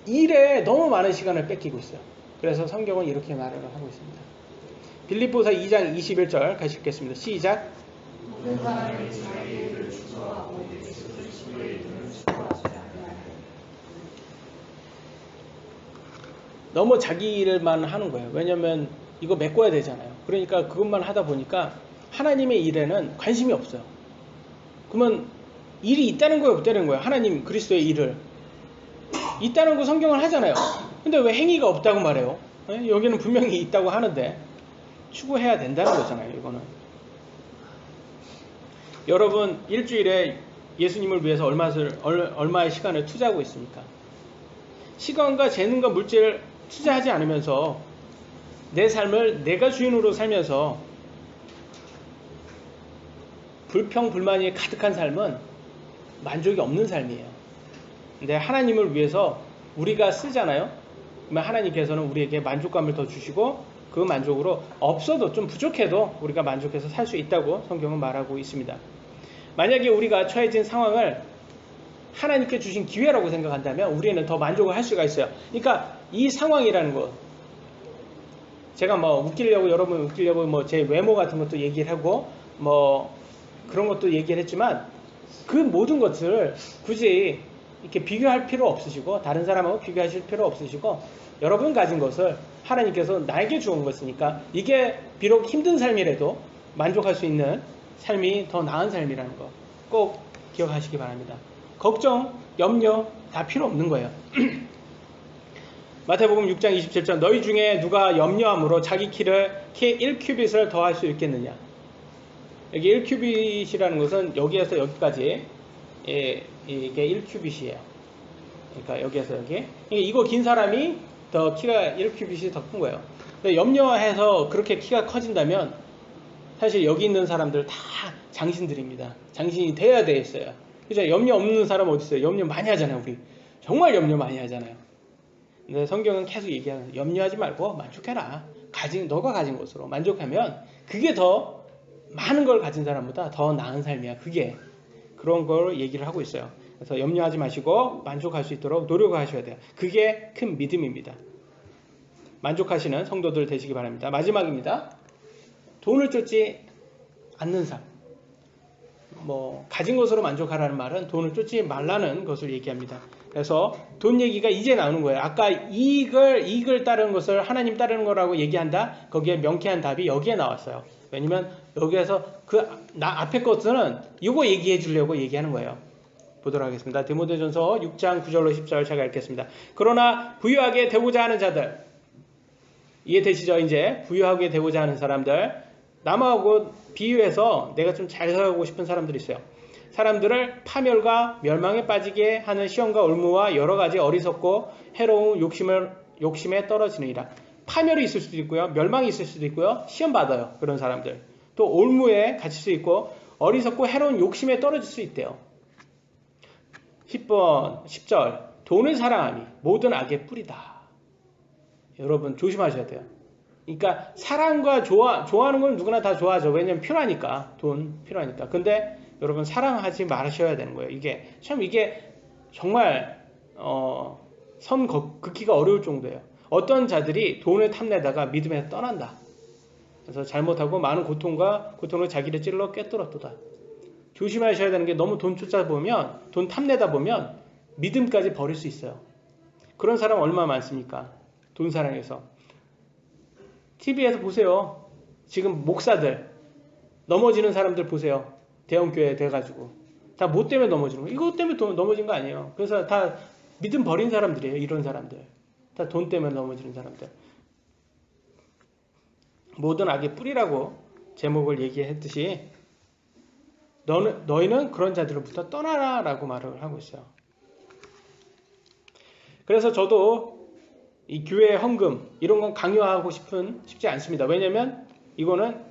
일에 너무 많은 시간을 뺏기고 있어요. 그래서 성경은 이렇게 말을 하고 있습니다. 빌립보서 2장 21절 같이 읽겠습니다. 시작. 모든 사람이 자기 일을 추구하고 그리스도의 이름을 추구하지 아니하고. 너무 자기 일만 하는 거예요. 왜냐면 이거 메꿔야 되잖아요. 그러니까 그것만 하다 보니까 하나님의 일에는 관심이 없어요. 그러면 일이 있다는 거예요, 없다는 거예요? 하나님 그리스도의 일을 있다는 거 성경은 하잖아요. 근데 왜 행위가 없다고 말해요? 여기는 분명히 있다고 하는데 추구해야 된다는 거잖아요. 이거는 여러분 일주일에 예수님을 위해서 얼마의 시간을 투자하고 있습니까? 시간과 재능과 물질을 투자하지 않으면서 내 삶을 내가 주인으로 살면서 불평 불만이 가득한 삶은 만족이 없는 삶이에요. 근데 하나님을 위해서 우리가 쓰잖아요. 그러면 하나님께서는 우리에게 만족감을 더 주시고 그 만족으로 없어도 좀 부족해도 우리가 만족해서 살 수 있다고 성경은 말하고 있습니다. 만약에 우리가 처해진 상황을 하나님께 주신 기회라고 생각한다면 우리는 더 만족을 할 수가 있어요. 그러니까 이 상황이라는 거 제가 뭐 웃기려고 여러분 웃기려고 뭐 제 외모 같은 것도 얘기를 하고 뭐 그런 것도 얘기를 했지만 그 모든 것을 굳이 이렇게 비교할 필요 없으시고 다른 사람하고 비교하실 필요 없으시고 여러분 가진 것을 하나님께서 나에게 주은 것이니까 이게 비록 힘든 삶이라도 만족할 수 있는 삶이 더 나은 삶이라는 거 꼭 기억하시기 바랍니다. 걱정, 염려 다 필요 없는 거예요. 마태복음 6장 27절 너희 중에 누가 염려함으로 자기 키 1큐빗을 더할 수 있겠느냐. 여기 1큐빗이라는 것은 여기에서 여기까지 이게 1큐빗이에요. 그러니까 여기에서 여기. 그러니까 이거 긴 사람이 더 키가 1큐빗이 더 큰 거예요. 염려해서 그렇게 키가 커진다면 사실 여기 있는 사람들 다 장신들입니다. 장신이 돼야 되겠어요. 그죠? 염려 없는 사람 어디 있어요? 염려 많이 하잖아요, 우리. 정말 염려 많이 하잖아요. 근데 성경은 계속 얘기하는 염려하지 말고 만족해라. 너가 가진 것으로 만족하면 그게 더 많은 걸 가진 사람보다 더 나은 삶이야. 그게 그런 걸 얘기를 하고 있어요. 그래서 염려하지 마시고 만족할 수 있도록 노력하셔야 돼요. 그게 큰 믿음입니다. 만족하시는 성도들 되시기 바랍니다. 마지막입니다. 돈을 쫓지 않는 삶. 가진 것으로 만족하라는 말은 돈을 쫓지 말라는 것을 얘기합니다. 그래서 돈 얘기가 이제 나오는 거예요. 아까 이익을 따르는 것을 하나님 따르는 거라고 얘기한다. 거기에 명쾌한 답이 여기에 나왔어요. 왜냐면 여기에서 앞에 것은 이거 얘기해 주려고 얘기하는 거예요. 보도록 하겠습니다. 디모데전서 6장 9절로 10절 제가 읽겠습니다. 그러나 부유하게 되고자 하는 자들, 이해되시죠? 이제 부유하게 되고자 하는 사람들, 남하고 비유해서 내가 좀 잘 살고 싶은 사람들이 있어요. 사람들을 파멸과 멸망에 빠지게 하는 시험과 올무와 여러 가지 어리석고 해로운 욕심에 떨어지느니라. 파멸이 있을 수도 있고요. 멸망이 있을 수도 있고요. 시험 받아요. 그런 사람들. 또 올무에 갇힐 수 있고 어리석고 해로운 욕심에 떨어질 수 있대요. 10절 돈을 사랑함이 모든 악의 뿌리다. 여러분 조심하셔야 돼요. 그러니까 사랑과 좋아하는 건 누구나 다 좋아하죠. 왜냐면 필요하니까. 돈 필요하니까. 근데 여러분 사랑하지 마셔야 되는 거예요. 이게 정말 선 긋기가 어려울 정도예요. 어떤 자들이 돈을 탐내다가 믿음에서 떠난다. 그래서 잘못하고 많은 고통으로 자기를 찔러 꿰뚫었도다. 조심하셔야 되는 게 너무 돈 쫓아보면 돈 탐내다 보면 믿음까지 버릴 수 있어요. 그런 사람 얼마나 많습니까? 돈 사랑해서. TV에서 보세요. 지금 목사들 넘어지는 사람들 보세요. 대형교회 돼가지고 다 뭐 때문에 넘어지는 거예요? 이것 때문에 넘어진 거 아니에요. 그래서 다 믿음 버린 사람들이에요. 이런 사람들 다 돈 때문에 넘어지는 사람들. 모든 악의 뿌리라고 제목을 얘기했듯이 너희는 그런 자들로부터 떠나라 라고 말을 하고 있어요. 그래서 저도 이 교회 헌금 이런 건 강요하고 싶지 않습니다. 왜냐하면 이거는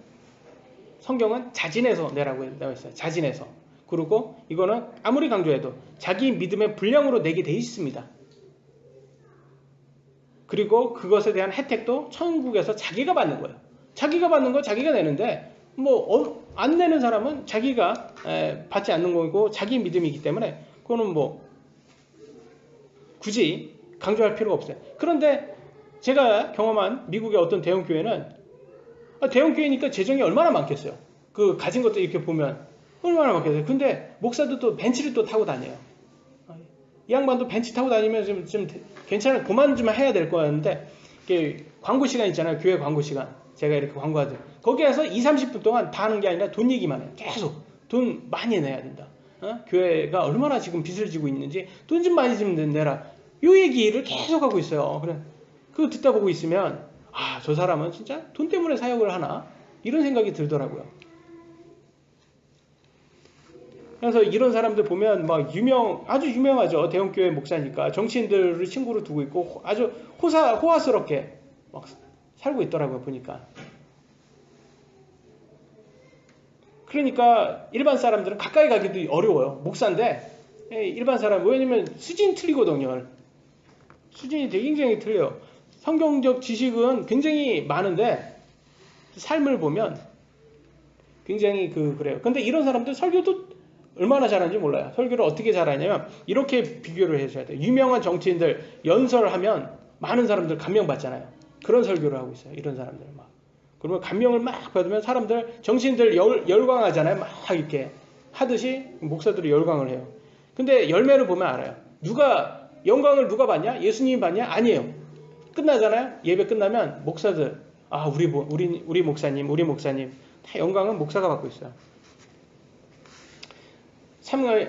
성경은 자진해서 내라고 되어 있어요. 자진해서. 그리고 이거는 아무리 강조해도 자기 믿음의 분량으로 내게 돼 있습니다. 그리고 그것에 대한 혜택도 천국에서 자기가 받는 거예요. 자기가 받는 거 자기가 내는데 뭐 안 내는 사람은 자기가 받지 않는 거고 자기 믿음이기 때문에 그거는 뭐 굳이 강조할 필요가 없어요. 그런데 제가 경험한 미국의 어떤 대형교회는 대형교회니까 재정이 얼마나 많겠어요. 그 가진 것도 이렇게 보면 얼마나 많겠어요. 근데 목사도 또 벤츠를 또 타고 다녀요. 이 양반도 벤츠 타고 다니면 좀 괜찮아, 그만 좀 해야 될 거였는데, 광고 시간 있잖아요. 교회 광고 시간. 제가 이렇게 광고하죠. 거기에서 20-30분 동안 다 하는 게 아니라 돈 얘기만 해요. 계속. 돈 많이 내야 된다. 교회가 얼마나 지금 빚을 지고 있는지 돈 좀 많이 좀 내라. 요 얘기를 계속 하고 있어요. 그래. 그거 듣다 보고 있으면, 저 사람은 진짜 돈 때문에 사역을 하나? 이런 생각이 들더라고요. 그래서 이런 사람들 보면 아주 유명하죠. 대형교회 목사니까 정치인들을 친구로 두고 있고 아주 호화스럽게 막 살고 있더라고요. 보니까. 그러니까 일반 사람들은 가까이 가기도 어려워요. 목사인데 일반 사람, 왜냐면 수준이 틀리거든요. 수준이 되게 굉장히 틀려요. 성경적 지식은 굉장히 많은데 삶을 보면 굉장히 그래요. 근데 이런 사람들 설교도 얼마나 잘하는지 몰라요. 설교를 어떻게 잘하냐면 이렇게 비교를 해줘야 돼요. 유명한 정치인들 연설하면 많은 사람들 감명받잖아요. 그런 설교를 하고 있어요. 이런 사람들 막. 그러면 감명을 막 받으면 사람들, 정치인들 열광하잖아요. 막 이렇게 하듯이 목사들이 열광을 해요. 근데 열매를 보면 알아요. 영광을 누가 받냐? 예수님이 받냐? 아니에요. 끝나잖아요. 예배 끝나면 목사들, 우리 목사님 다 영광은 목사가 받고 있어요.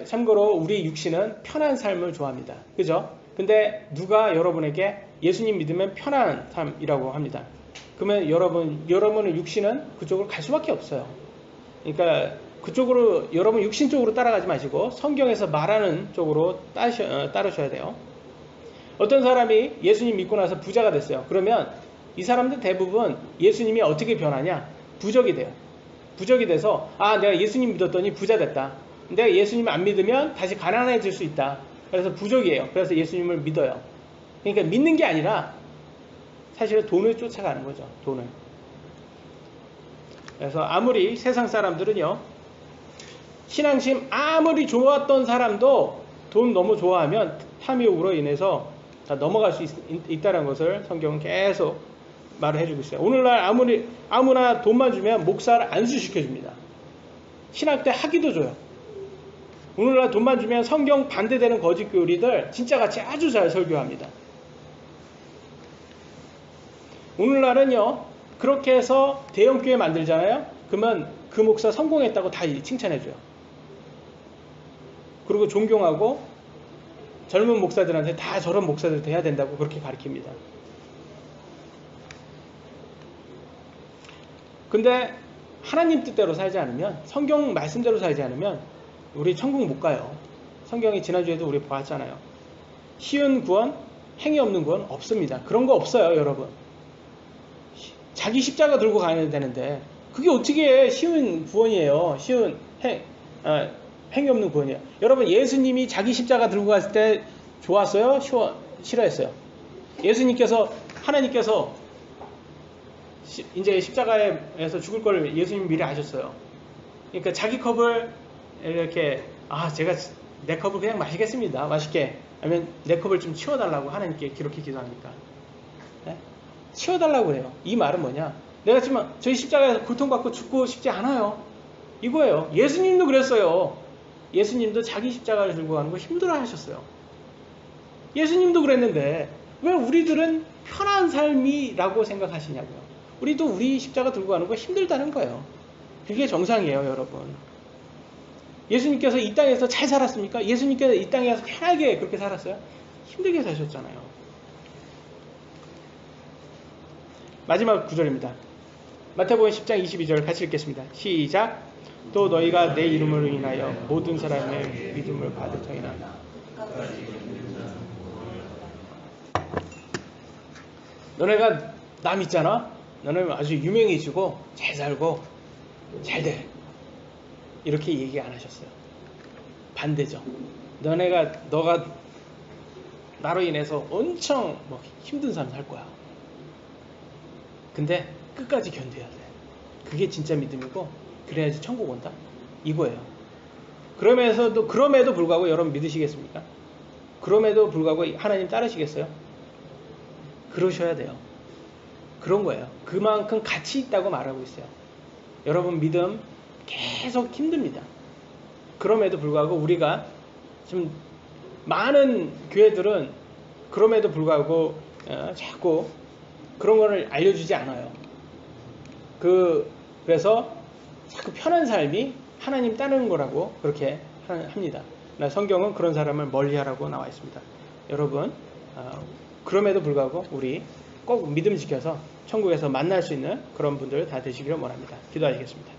참고로 우리 육신은 편한 삶을 좋아합니다. 그죠? 근데 누가 여러분에게 예수님 믿으면 편한 삶이라고 합니다. 그러면 여러분의 육신은 그쪽으로 갈 수밖에 없어요. 그러니까 그쪽으로, 여러분 육신 쪽으로 따라가지 마시고 성경에서 말하는 쪽으로 따르셔야 돼요. 어떤 사람이 예수님 믿고 나서 부자가 됐어요. 그러면 이 사람들 대부분 예수님이 어떻게 변하냐? 부적이 돼요. 부적이 돼서 내가 예수님 믿었더니 부자 됐다. 내가 예수님 안 믿으면 다시 가난해질 수 있다. 그래서 부적이에요. 그래서 예수님을 믿어요. 그러니까 믿는 게 아니라 사실은 돈을 쫓아가는 거죠. 돈을. 그래서 아무리 세상 사람들은요, 신앙심 아무리 좋았던 사람도 돈 너무 좋아하면 탐욕으로 인해서 다 넘어갈 수 있다는 것을 성경은 계속 말을 해주고 있어요. 오늘날 아무나 돈만 주면 목사를 안수시켜줍니다. 신학 때 학위도 줘요. 오늘날 돈만 주면 성경 반대되는 거짓 교리들 진짜같이 아주 잘 설교합니다. 오늘날은요, 그렇게 해서 대형교회 만들잖아요. 그러면 그 목사 성공했다고 다 칭찬해줘요. 그리고 존경하고 젊은 목사들한테 다 저런 목사들도 해야 된다고 그렇게 가르칩니다. 근데 하나님 뜻대로 살지 않으면, 성경 말씀대로 살지 않으면 우리 천국 못 가요. 성경이 지난주에도 우리 봤잖아요. 쉬운 구원, 행위 없는 구원 없습니다. 그런 거 없어요, 여러분. 자기 십자가 들고 가야 되는데 그게 어떻게 쉬운 구원이에요. 쉬운 행위 없는 구원이에요. 여러분, 예수님이 자기 십자가 들고 갔을 때 좋았어요? 싫어했어요? 하나님께서 이제 십자가에서 죽을 걸 예수님이 미리 아셨어요. 그러니까 자기 컵을 이렇게 제가 내 컵을 그냥 마시겠습니다. 맛있게. 아니면 내 컵을 좀 치워달라고 하나님께 그렇게 기도합니까? 네? 치워달라고 그래요. 이 말은 뭐냐? 내가 지금 저희 십자가에서 고통받고 죽고 싶지 않아요. 이거예요. 예수님도 그랬어요. 예수님도 자기 십자가를 들고 가는 거 힘들어 하셨어요. 예수님도 그랬는데 왜 우리들은 편한 삶이라고 생각하시냐고요. 우리도 우리 십자가 들고 가는 거 힘들다는 거예요. 그게 정상이에요, 여러분. 예수님께서 이 땅에서 잘 살았습니까? 예수님께서 이 땅에서 편하게 그렇게 살았어요? 힘들게 사셨잖아요. 마지막 구절입니다. 마태복음 10장 22절 같이 읽겠습니다. 시작. 또 너희가 내 이름으로 인하여 모든 사람의 믿음을 받을 터이나. 너네가 나 믿잖아? 너네 아주 유명해지고 잘 살고 잘 돼. 이렇게 얘기 안 하셨어요. 반대죠. 너가 나로 인해서 엄청 뭐 힘든 삶 살 거야. 근데 끝까지 견뎌야 돼. 그게 진짜 믿음이고 그래야지 천국 온다. 이거예요. 그럼에도 불구하고 여러분 믿으시겠습니까? 그럼에도 불구하고 하나님 따르시겠어요? 그러셔야 돼요. 그런 거예요. 그만큼 가치 있다고 말하고 있어요. 여러분 믿음 계속 힘듭니다. 그럼에도 불구하고 우리가 좀 많은 교회들은 그럼에도 불구하고 자꾸 그런 거를 알려주지 않아요. 그래서 자꾸 편한 삶이 하나님 따르는 거라고 그렇게 합니다. 성경은 그런 사람을 멀리하라고 나와 있습니다. 여러분 그럼에도 불구하고 우리 꼭 믿음 지켜서 천국에서 만날 수 있는 그런 분들 다 되시기를 원합니다. 기도하시겠습니다.